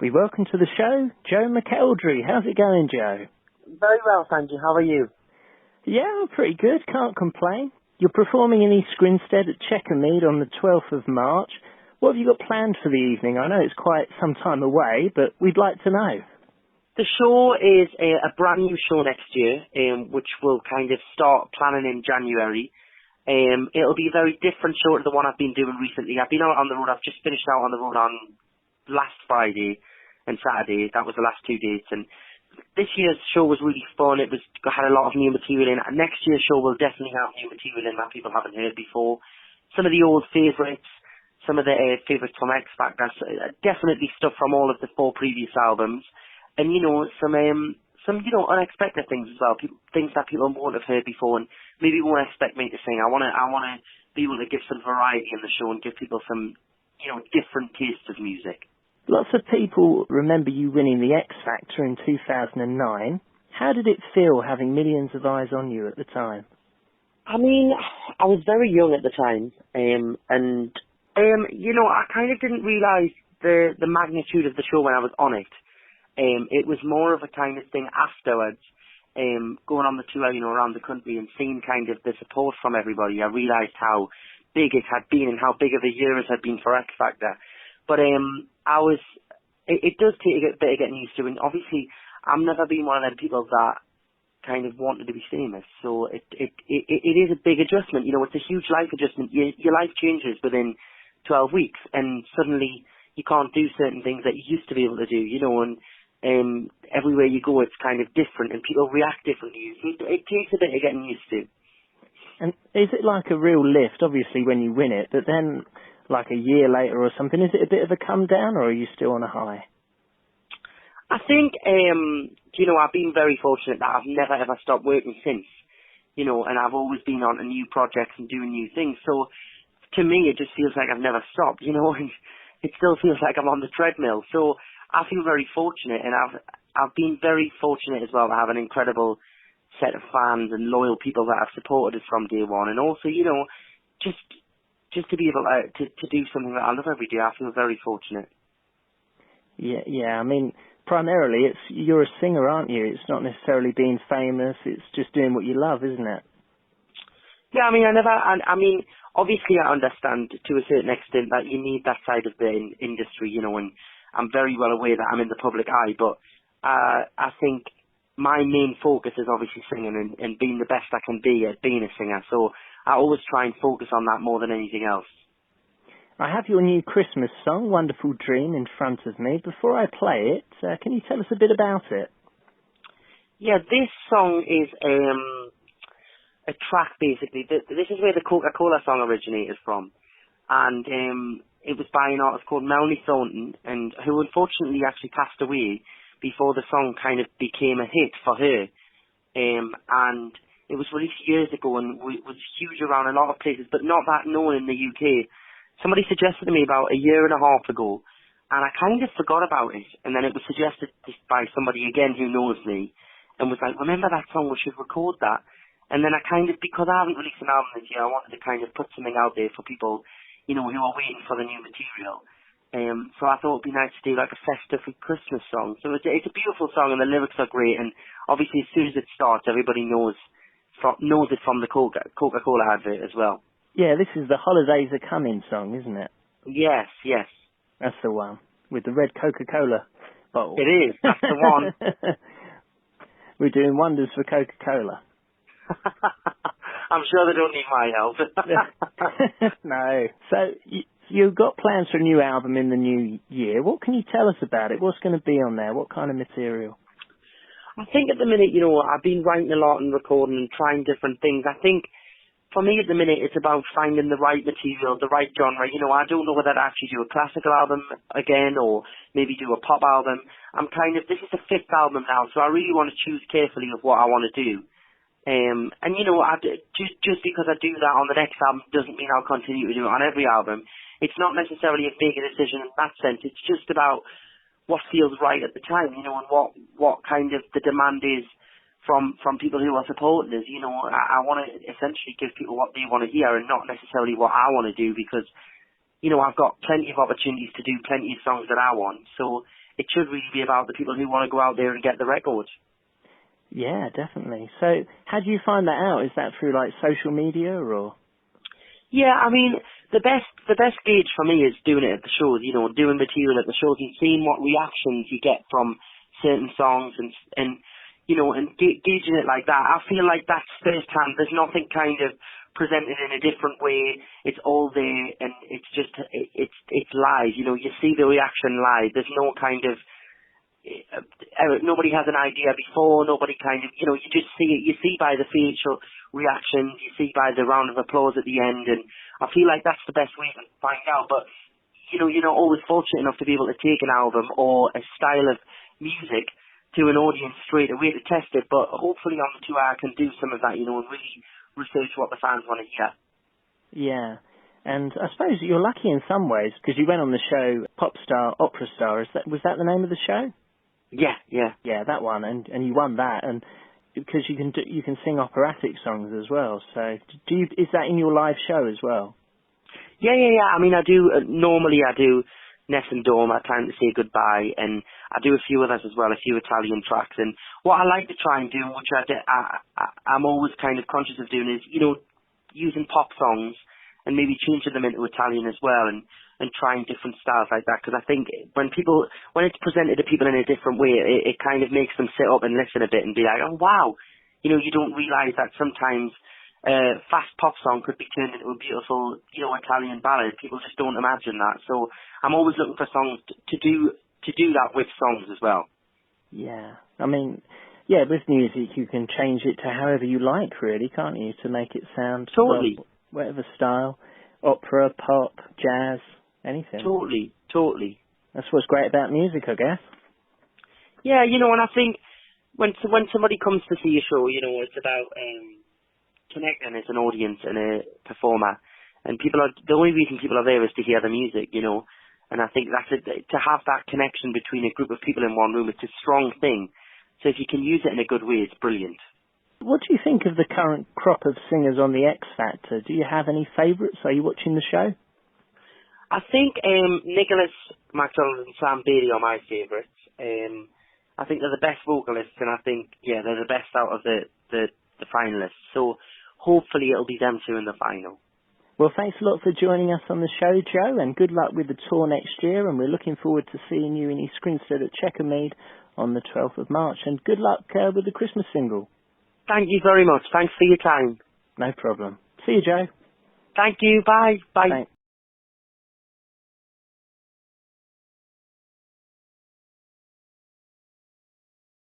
We welcome to the show, Joe Mcelderry. How's it going, Joe? Very well, thank you. How are you? Yeah, pretty good. Can't complain. You're performing in East Grinstead at Chequermead on the 12th of March. What have you got planned for the evening? I know it's quite some time away, but we'd like to know. The show is a brand new show next year, which will kind of start planning in January. It'll be a very different show to the one I've been doing recently. I've been out on the road. I've just finished out on the road on last Friday and Saturday. That was the last 2 dates. And this year's show was really fun. It had a lot of new material in. And next year's show will definitely have new material in that people haven't heard before. Some of the old favourites, some of the favourites from X Factor, definitely stuff from all of the 4 previous albums. And, some unexpected things as well, things that people won't have heard before and maybe won't expect me to sing. I want to be able to give some variety in the show and give people some, different tastes of music. Lots of people remember you winning the X Factor in 2009. How did it feel having millions of eyes on you at the time? I mean, I was very young at the time, I kind of didn't realise the magnitude of the show when I was on it. It was more of a kind of thing afterwards, going on the tour, around the country and seeing kind of the support from everybody. I realised how big it had been and how big of a year it had been for X Factor. But it does take a bit of getting used to, and obviously I've never been one of them people that kind of wanted to be famous, so it is a big adjustment. It's a huge life adjustment. Your life changes within 12 weeks, and suddenly you can't do certain things that you used to be able to do, and everywhere you go it's kind of different, and people react differently. So it takes a bit of getting used to. And is it like a real lift, obviously, when you win it, but then like a year later or something, is it a bit of a come down, or are you still on a high? I think, I've been very fortunate that I've never ever stopped working since, and I've always been on to new projects and doing new things. So to me, it just feels like I've never stopped, and it still feels like I'm on the treadmill. So I feel very fortunate, and I've been very fortunate as well to have an incredible set of fans and loyal people that have supported us from day one, and also, just to be able to do something that I love every day. I feel very fortunate. Yeah. I mean, primarily, you're a singer, aren't you? It's not necessarily being famous. It's just doing what you love, isn't it? Yeah, obviously I understand to a certain extent that you need that side of the industry, and I'm very well aware that I'm in the public eye, but I think my main focus is obviously singing and being the best I can be at being a singer. So I always try and focus on that more than anything else. I have your new Christmas song, Wonderful Dream, in front of me. Before I play it, can you tell us a bit about it? Yeah, this song is a track, basically. This is where the Coca-Cola song originated from. And it was by an artist called Melanie Thornton, and who unfortunately actually passed away before the song kind of became a hit for her. And it was released years ago and was huge around a lot of places, but not that known in the UK. Somebody suggested to me about a year and a half ago, and I kind of forgot about it. And then it was suggested by somebody again who knows me, and was like, remember that song, we should record that. And then I kind of, because I haven't released an album this year, I wanted to kind of put something out there for people, who are waiting for the new material. So I thought it'd be nice to do like a festive Christmas song. So it's a beautiful song, and the lyrics are great, and obviously as soon as it starts, everybody knows it from the Coca-Cola advert as well. Yeah, this is the Holidays Are Coming song, isn't it? Yes. That's the one, with the red Coca-Cola bottle. It is, that's the one. We're doing wonders for Coca-Cola. I'm sure they don't need my help. No. So, you've got plans for a new album in the new year. What can you tell us about it? What's going to be on there? What kind of material? I think at the minute, I've been writing a lot and recording and trying different things. I think for me at the minute, it's about finding the right material, the right genre. I don't know whether to actually do a classical album again or maybe do a pop album. This is the 5th album now, so I really want to choose carefully of what I want to do. Just because I do that on the next album doesn't mean I'll continue to do it on every album. It's not necessarily a big decision in that sense. It's just about what feels right at the time, and what kind of the demand is from people who are supporting us. I want to essentially give people what they want to hear and not necessarily what I want to do, because, I've got plenty of opportunities to do plenty of songs that I want. So it should really be about the people who want to go out there and get the record. Yeah, definitely. So how do you find that out? Is that through like social media or? Yeah, I mean, the best gauge for me is doing it at the shows, you know, doing material at the shows and seeing what reactions you get from certain songs and you know, and gauging it like that. I feel like that's first hand. There's nothing kind of presented in a different way. It's all there and it's just, it's live, you know, you see the reaction live. There's no kind of, nobody has an idea before, nobody kind of, you know, you just see it, you see by the facial reactions, you see by the round of applause at the end, and I feel like that's the best way to find out. But, you know, you're not always fortunate enough to be able to take an album or a style of music to an audience straight away to test it, but hopefully on the tour I can do some of that, you know, and really research what the fans want to hear. Yeah. And I suppose you're lucky in some ways because you went on the show Pop Star, Opera Star. Was that the name of the show? Yeah, yeah. Yeah, that one, and you won that, and because you can sing operatic songs as well. So, is that in your live show as well? Yeah. I mean, I do normally I do Ness and Doma, Time to Say Goodbye, and I do a few others as well, a few Italian tracks. And what I like to try and do, which I'm always kind of conscious of doing, is using pop songs and maybe changing them into Italian as well, and trying different styles like that, because I think when it's presented to people in a different way, it kind of makes them sit up and listen a bit and be like, oh wow, you don't realise that sometimes a fast pop song could be turned into a beautiful, Italian ballad. People just don't imagine that. So I'm always looking for songs to do that with songs as well. Yeah, I mean, yeah, with music you can change it to however you like, really, can't you, to make it sound Totally. Well, whatever style, opera, pop, jazz. Anything. Totally. That's what's great about music, I guess. Yeah, and I think when somebody comes to see a show, it's about connecting as an audience and a performer. And the only reason people are there is to hear the music, And I think to have that connection between a group of people in one room, it's a strong thing. So if you can use it in a good way, it's brilliant. What do you think of the current crop of singers on the X Factor? Do you have any favourites? Are you watching the show? I think Nicholas, Mcelderry and Sam Bailey are my favourites. I think they're the best vocalists, and I think, they're the best out of the finalists. So hopefully it'll be them two in the final. Well, thanks a lot for joining us on the show, Joe, and good luck with the tour next year, and we're looking forward to seeing you in East Grinstead at Checkermead on the 12th of March, and good luck with the Christmas single. Thank you very much. Thanks for your time. No problem. See you, Joe. Thank you. Bye. Bye. Thanks.